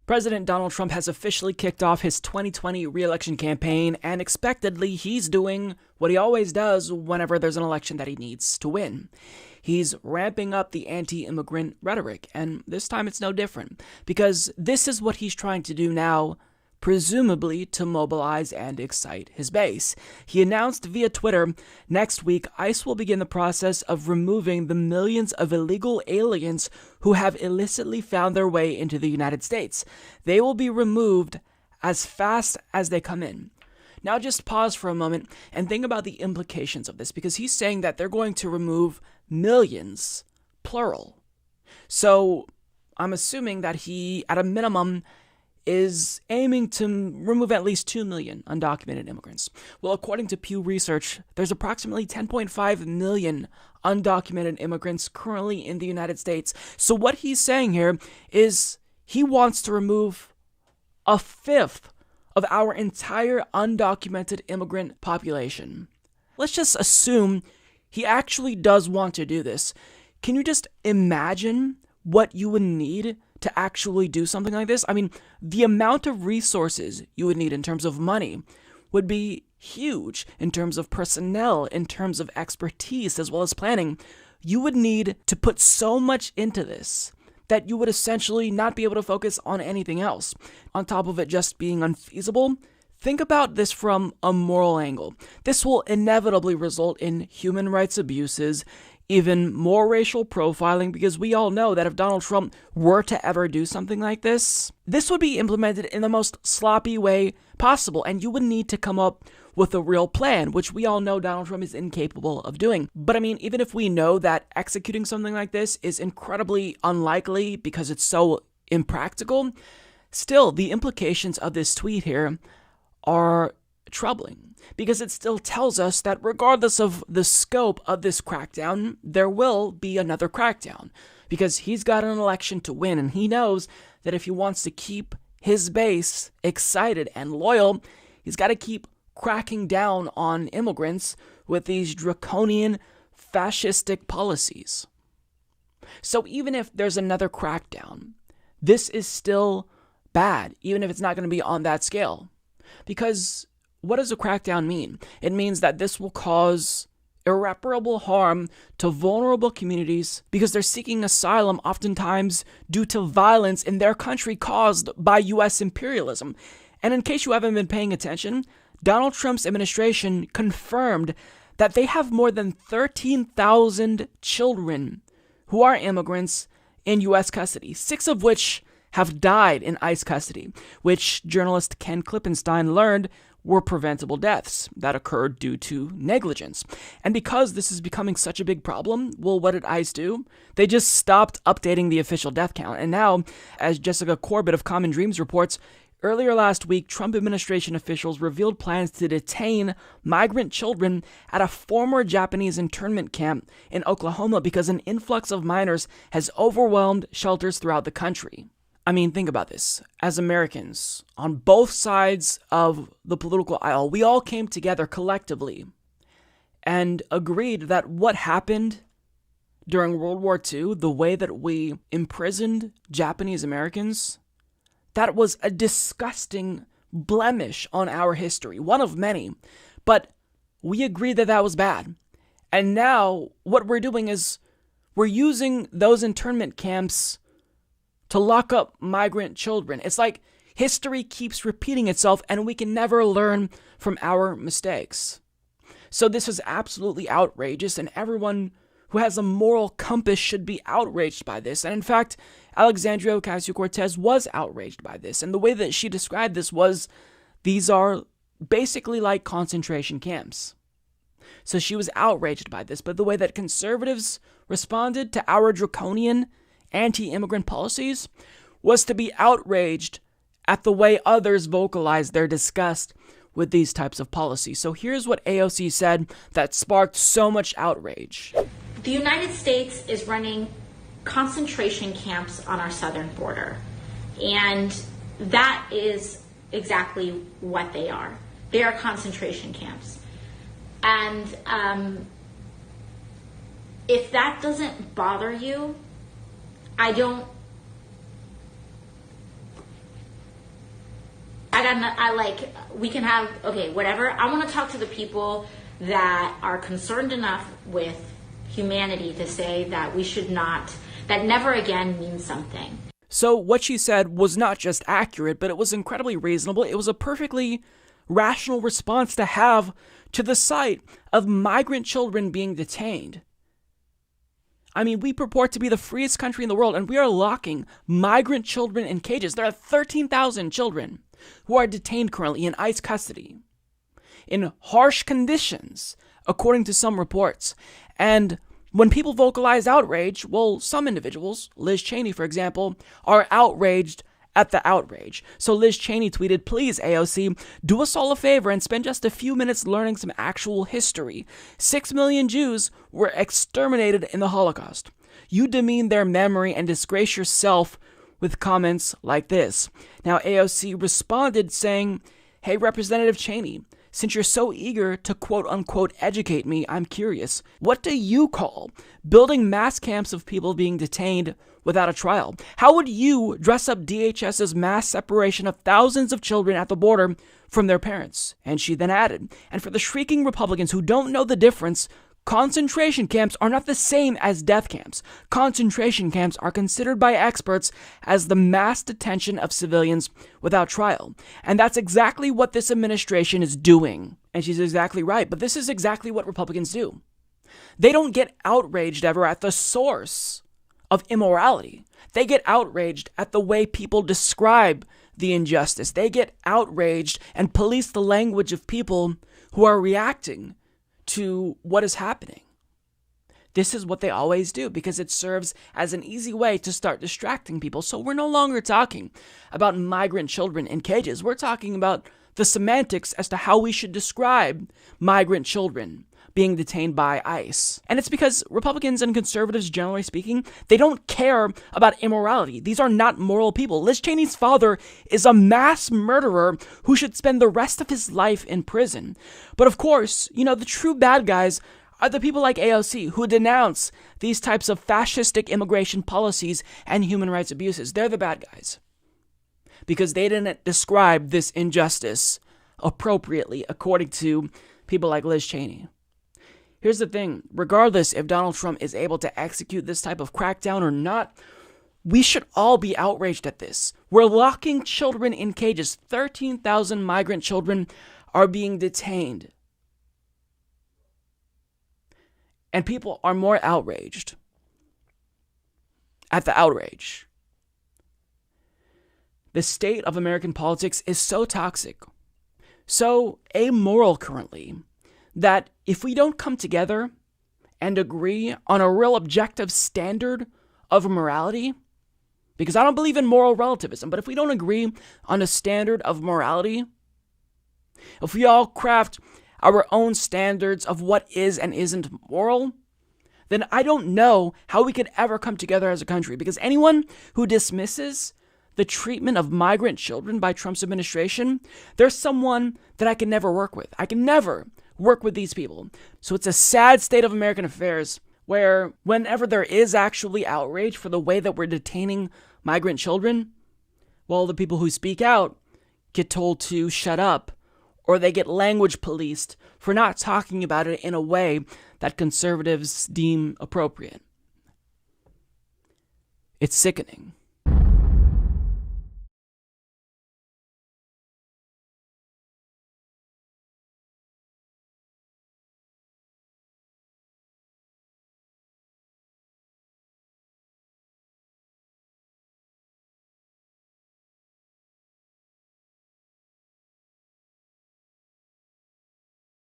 President Donald Trump has officially kicked off his 2020 re-election campaign, and expectedly, he's doing what he always does whenever there's an election that he needs to win. He's ramping up the anti-immigrant rhetoric, and this time it's no different, because this is what he's trying to do now, presumably to mobilize and excite his base. He announced via Twitter, next week, ICE will begin the process of removing the millions of illegal aliens who have illicitly found their way into the United States. They will be removed as fast as they come in. Now just pause for a moment and think about the implications of this, because he's saying that they're going to remove millions, plural. So I'm assuming that he, at a minimum, is aiming to remove at least 2 million undocumented immigrants. Well, according to Pew Research, there's approximately 10.5 million undocumented immigrants currently in the United States. So what he's saying here is he wants to remove a fifth of our entire undocumented immigrant population. Let's just assume he actually does want to do this. Can you just imagine what you would need to actually do something like this? I mean, the amount of resources you would need in terms of money would be huge, in terms of personnel, in terms of expertise, as well as planning. You would need to put so much into this that you would essentially not be able to focus on anything else. On top of it just being unfeasible, think about this from a moral angle. This will inevitably result in human rights abuses, even more racial profiling, because we all know that if Donald Trump were to ever do something like this, this would be implemented in the most sloppy way possible, and you would need to come up with a real plan, which we all know Donald Trump is incapable of doing. But I mean, even if we know that executing something like this is incredibly unlikely because it's so impractical, still, the implications of this tweet here are troubling, because it still tells us that regardless of the scope of this crackdown, there will be another crackdown, because he's got an election to win, and he knows that if he wants to keep his base excited and loyal, he's got to keep cracking down on immigrants with these draconian, fascistic policies. So even if there's another crackdown, this is still bad, even if it's not going to be on that scale, because what does a crackdown mean? It means that this will cause irreparable harm to vulnerable communities because they're seeking asylum oftentimes due to violence in their country caused by U.S. imperialism. And in case you haven't been paying attention, Donald Trump's administration confirmed that they have more than 13,000 children who are immigrants in U.S. custody, 6 of which have died in ICE custody, which journalist Ken Klippenstein learned were preventable deaths that occurred due to negligence. And because this is becoming such a big problem, well, what did ICE do? They just stopped updating the official death count. And now, as Jessica Corbett of Common Dreams reports, earlier last week, Trump administration officials revealed plans to detain migrant children at a former Japanese internment camp in Oklahoma because an influx of minors has overwhelmed shelters throughout the country. I mean, think about this. As Americans, on both sides of the political aisle, we all came together collectively and agreed that what happened during World War II, the way that we imprisoned Japanese Americans, that was a disgusting blemish on our history, one of many. But we agreed that that was bad. And now what we're doing is we're using those internment camps to lock up migrant children. It's like history keeps repeating itself and we can never learn from our mistakes. So this is absolutely outrageous, and everyone who has a moral compass should be outraged by this. And in fact, Alexandria Ocasio-Cortez was outraged by this. And the way that she described this was, these are basically like concentration camps. So she was outraged by this. But the way that conservatives responded to our draconian anti-immigrant policies was to be outraged at the way others vocalized their disgust with these types of policies. So here's what AOC said that sparked so much outrage. The United States is running concentration camps on our southern border, and that is exactly what they are. They are concentration camps. And if that doesn't bother you, we can have, okay, whatever. I want to talk to the people that are concerned enough with humanity to say that we should not, that never again means something. So what she said was not just accurate, but it was incredibly reasonable. It was a perfectly rational response to have to the sight of migrant children being detained. I mean, we purport to be the freest country in the world, and we are locking migrant children in cages. There are 13,000 children who are detained currently in ICE custody in harsh conditions, according to some reports. And when people vocalize outrage, well, some individuals, Liz Cheney, for example, are outraged at the outrage. So Liz Cheney tweeted, "Please, AOC, do us all a favor and spend just a few minutes learning some actual history. 6 million Jews were exterminated in the Holocaust. You demean their memory and disgrace yourself with comments like this." Now, AOC responded saying, "Hey, Representative Cheney, since you're so eager to quote-unquote educate me, I'm curious. What do you call building mass camps of people being detained without a trial? How would you dress up DHS's mass separation of thousands of children at the border from their parents?" And she then added, "And for the shrieking Republicans who don't know the difference, concentration camps are not the same as death camps. Concentration camps are considered by experts as the mass detention of civilians without trial. And that's exactly what this administration is doing." And she's exactly right, but this is exactly what Republicans do. They don't get outraged ever at the source of immorality. They get outraged at the way people describe the injustice. They get outraged and police the language of people who are reacting to what is happening. This is what they always do because it serves as an easy way to start distracting people. So we're no longer talking about migrant children in cages. We're talking about the semantics as to how we should describe migrant children being detained by ICE. And it's because Republicans and conservatives, generally speaking, they don't care about immorality. These are not moral people. Liz Cheney's father is a mass murderer who should spend the rest of his life in prison. But of course, the true bad guys are the people like AOC who denounce these types of fascistic immigration policies and human rights abuses. They're the bad guys because they didn't describe this injustice appropriately according to people like Liz Cheney. Here's the thing, regardless if Donald Trump is able to execute this type of crackdown or not, we should all be outraged at this. We're locking children in cages. 13,000 migrant children are being detained. And people are more outraged at the outrage. The state of American politics is so toxic, so amoral currently, that if we don't come together and agree on a real objective standard of morality, because I don't believe in moral relativism, but if we don't agree on a standard of morality, if we all craft our own standards of what is and isn't moral, then I don't know how we could ever come together as a country. Because anyone who dismisses the treatment of migrant children by Trump's administration, there's someone that I can never work with. I can never work with these people. So it's a sad state of American affairs where whenever there is actually outrage for the way that we're detaining migrant children, well, the people who speak out get told to shut up, or they get language policed for not talking about it in a way that conservatives deem appropriate. It's sickening.